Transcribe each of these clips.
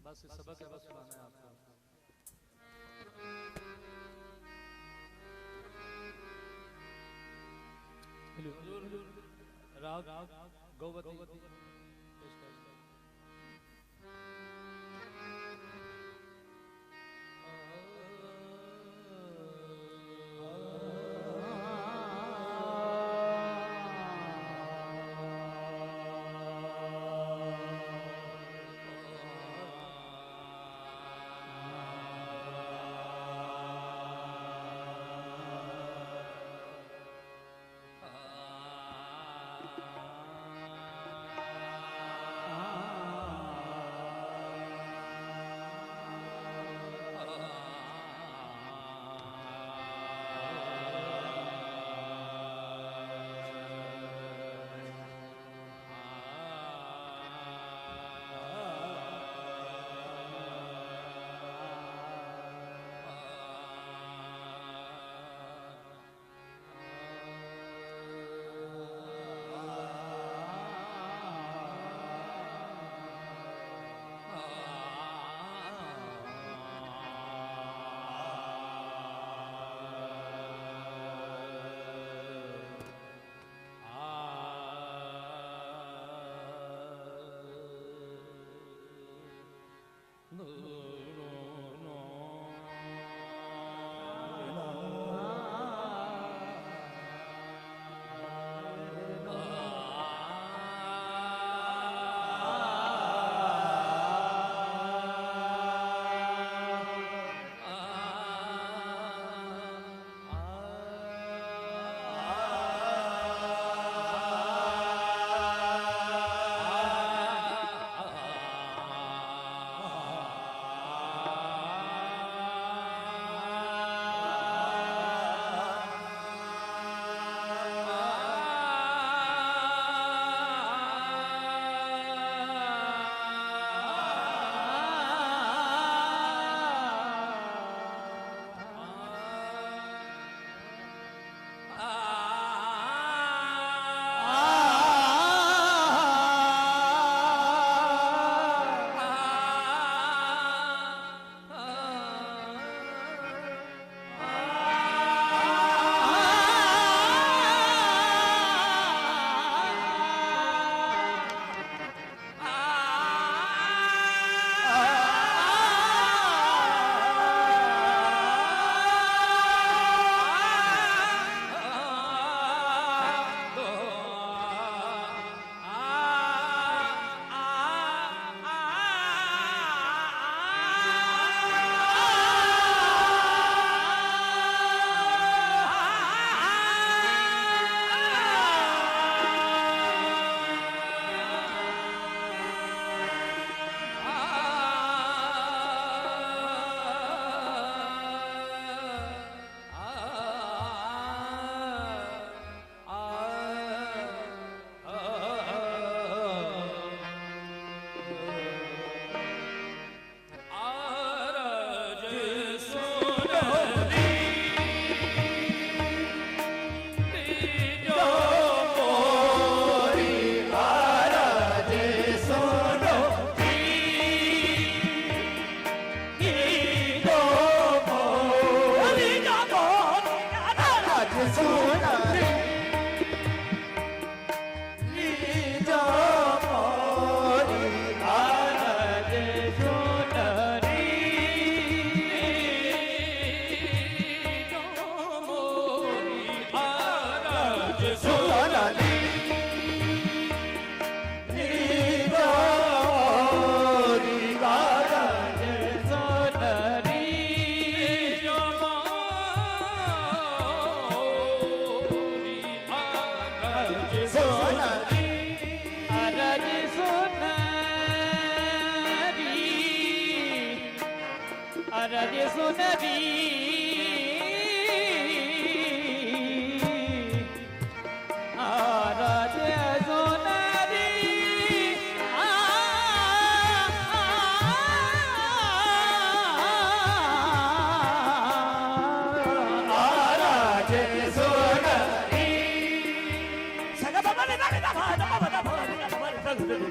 बस सबक है, बस सुनाना है आपको। राग गौवती राजे सोनरी राजे सोनरी राजे सोनरी सगा बाबा ने दाने दा भादा बाबा दा भादा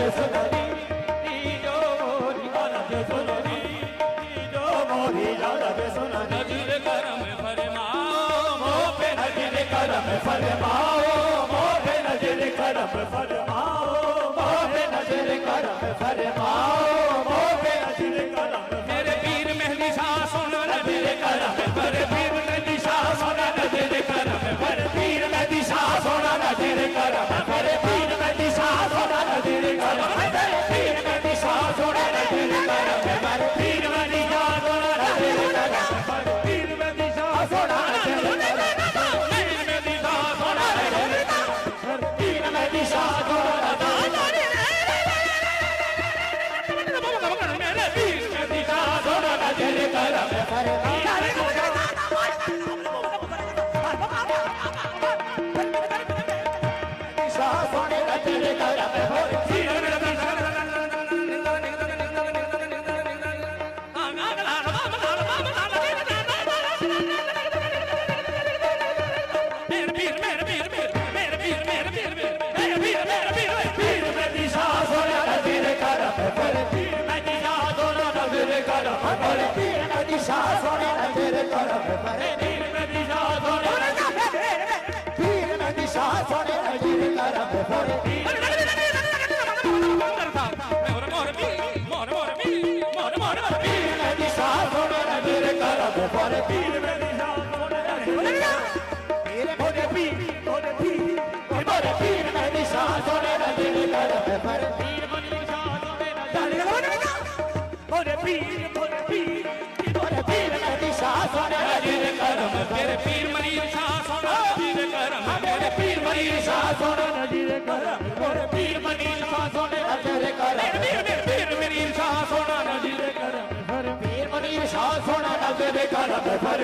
राधे सुनरी जो मोरी राधे सुनरी जो मोरी राधे सुनरी नजर करम फरमाओ मोह पे नजर करम फरमाओ मोहे नजर करम फरमाओ मोहे नजर करम फरमाओ मोहे नजर करम मेरे पीर मेहंदी शाह सोना नजर करम पर पीर मेहंदी शाह सोना नजर करम पर पीर मेहंदी शाह सोना नजर करम पर पीर मेहंदी शाह सोना नजर करम पर पीर मेहंदी शाह सोना नजर करम पर पीर मेहंदी शाह सोना नजर करम पर पीर मेहंदी शाह सोना नजर करम मेरे पीर मनीर शाह सोना नजर करम मेरे पीर मनीर शाह सोना नजर करम मेरे पीर मनीर शाह सोना नजर करम मेरे पीर मनीर शाह सोना नजर करम पीर मनीर शाह सोना नजर करम पर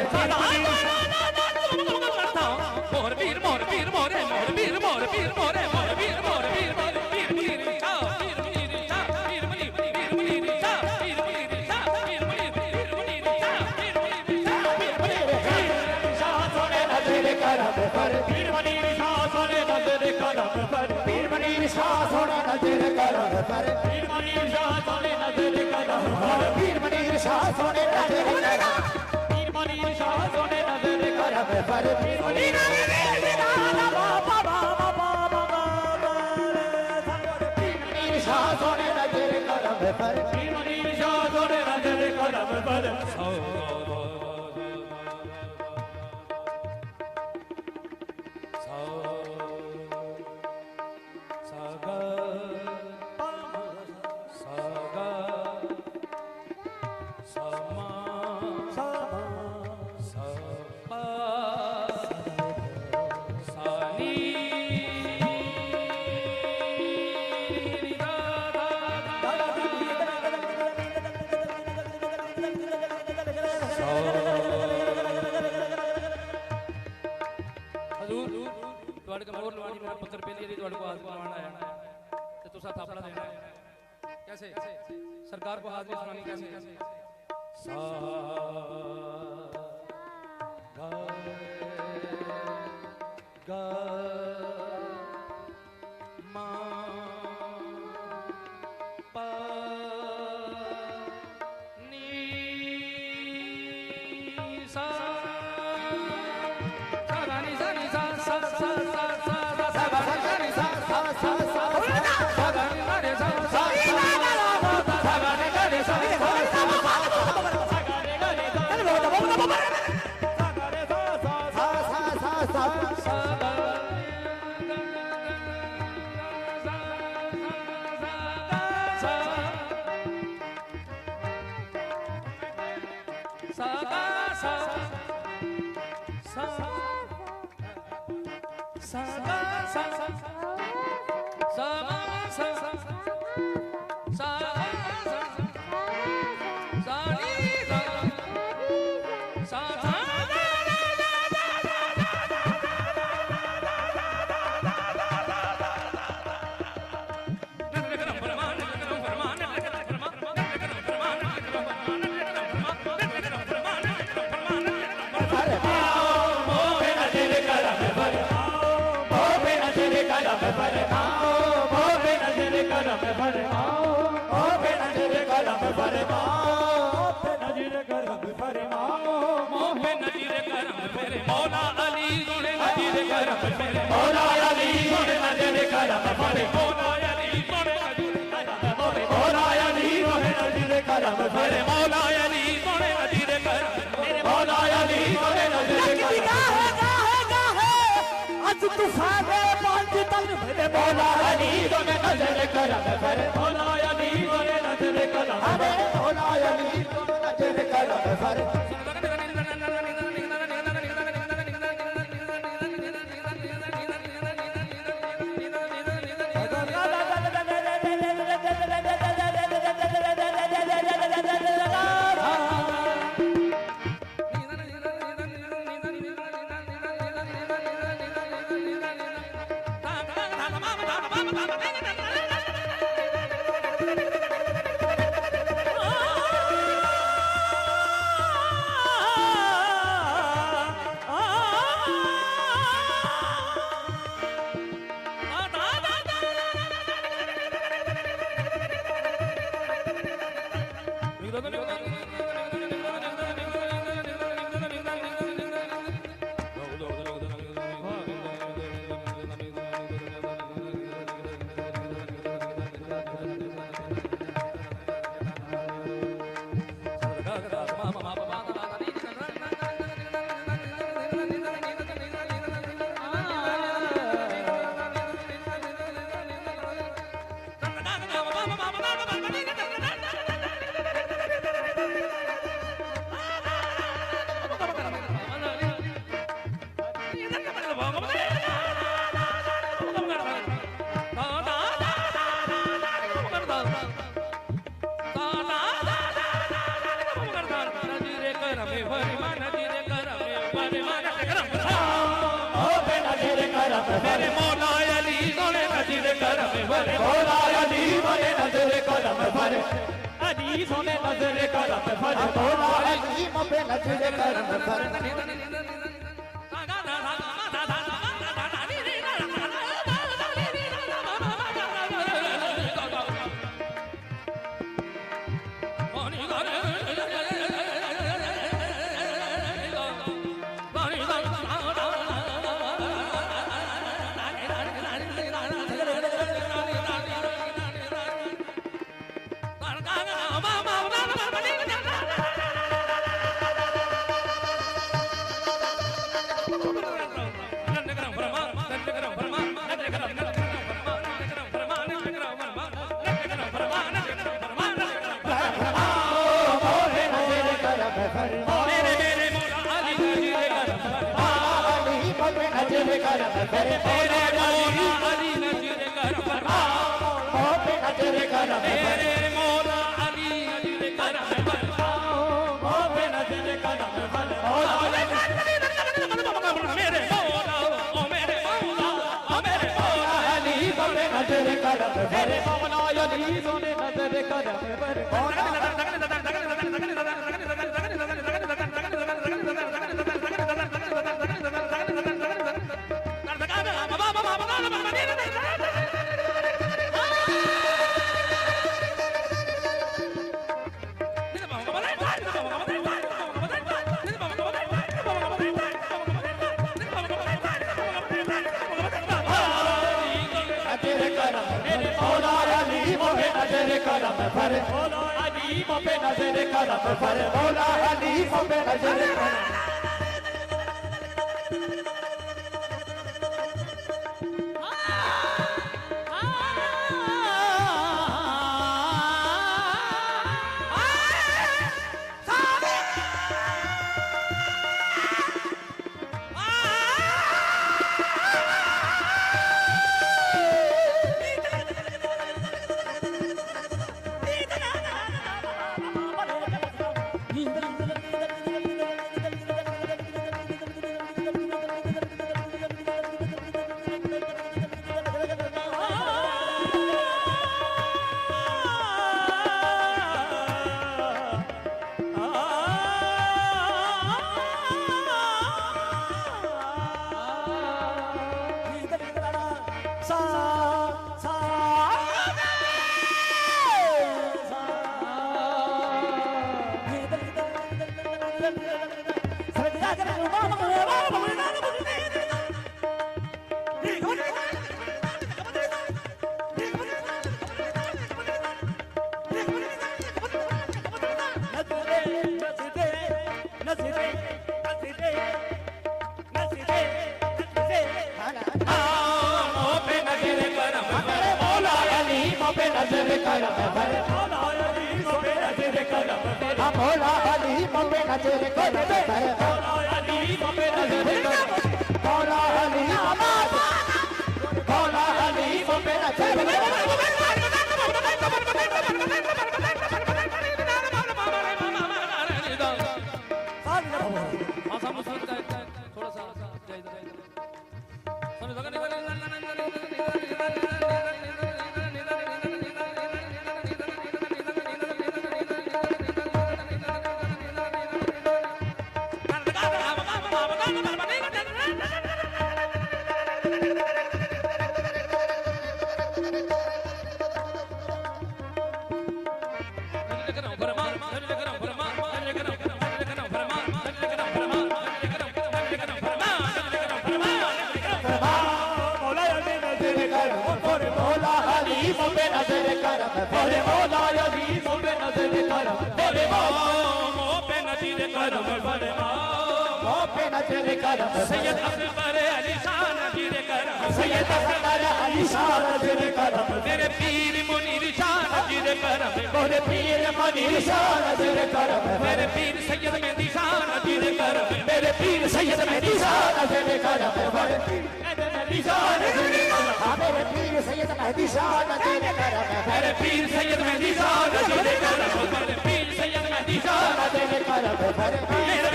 मोर पीर मोर पीर मोरे मोर पीर मोर पीर मोरे मोर पीर मोर पीर मोर पीर मनीर शाह पीर मनीर शाह पीर मनीर पीर मनीर शाह पीर मनीर शाह पीर मनीर पीर मनीर शाह पीर मनीर शाह सोने नजर करम पर पीर मनीर शाह सोने नजर करम पर पीर मनीर शाह सोना नजर करम पर पीर मनीर शाह सोने नजर करम पर पीर मनीर शाह सोने नजर करम पीर मनीर शाह सोने नजर करम पर पीर मनीर शाह सोने नजर करम पर पीर मनीर शाह सोने नजर करम पर सरकार को हाजिरी सुनानी कैसे सा गा गा मा पा नी सा सा गा नी सा नी सा सा सा सा सा सा गा नी सा सा सा सा सा गा नी सा सा फरमाओ ओ पे नजर करम फरमाओ पे नजर करम फरमाओ मोहे नजीर करम फेरे मौला अली सोने नजीर करम फेरे मौला अली सोने नजर करम फरे मौला अली सोने नजीर करम फेरे मौला अली सोने नजर करम फरे मौला अली सोने नजीर करम फेरे मौला अली सोने नजर करम आज तूफान पांच तन मेरे मौला अली सोने नजर करम फरे मौला अली सोने नजर करम फरे मौला अली सोने नजर करम फरे मेरे मौला अली सोने नजीर करम फेरे मौला अली सोने नजर करम फरे अली सोने नजर करम फरे मौला अली पे नजर करम फरे पे नजर करम पर मौला अली पे नजर करम मौला अली मौला अली पे नजर थोड़ा सा पे नजर करम बोले मौला अली पे नजर करम बोले मो पे नजर करम बोले मो पे नजर करम सैयद अकबर अली शान नजर करम सैयद अकबर अली शान नजर करम मेरे पीर मुनीर शान नजर करम बोले पीर मुनीर शान नजर करम मेरे पीर सैयद मेहदी शान नजर करम मेरे पीर सैयद मेहदी शान नजर करम बोले पीर मेहदी शान नजर करम मेरे पीर सैयद मेहदी शान नजर करम मेरे पीर सैयद मेहदी शान नजर करम मेरे पीर सैयद मेहदी शान नजर करम मेरे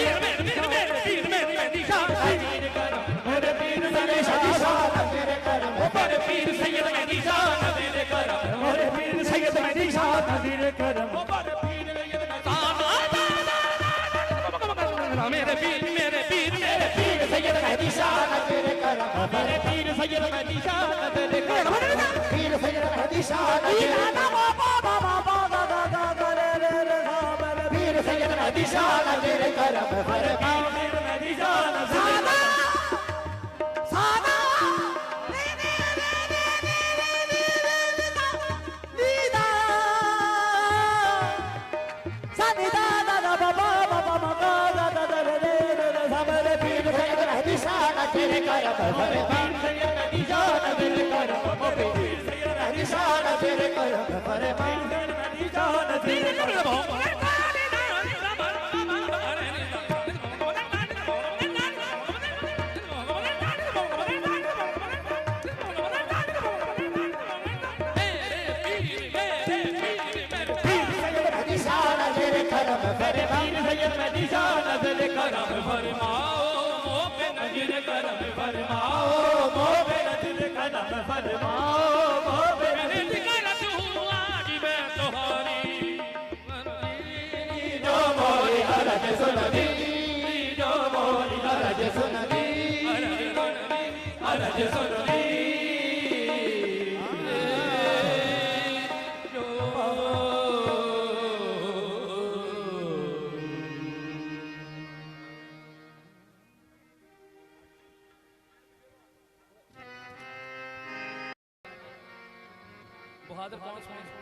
पीर मेहदी शान नजर करम मेरे पीर मेहदी शान नजर करम मेरे पीर सैयद मेहदी शान नजर करम मेरे पीर सैयद मेहदी शान नजर करम मेरे पीर मेरे पीर सैयद मेहदी शान नजर करम मेरे पीर सैयद मेहदी शान नजर करम पीर सैयद मेहदी शान पीर सैयद मेहदी शान नजर करम मेरे पीर मेहदी शान सादा सादा नीदा सादा दादा बाबा बाबा बाबा दादा दादा मेरे पीर सैयद मेहदी शान नजर करम मेरे पीर सैयद मेहदी शान नजर करम मेरे पीर सैयद मेहदी शान नजर करम मेरे पीर सैयद मेहदी शान नजर करम मेरे पीर सैयद मेहदी शान नजर करम फरमाओ मो पे नजर करम फरमाओ मो पे नजर करम फरमाओ मो पे नजर करम आज मैं तोहरी जो मोरी अरज सुन दी जो मोरी अरज सुन दी अरज सुन दी बहादुर कौन सुने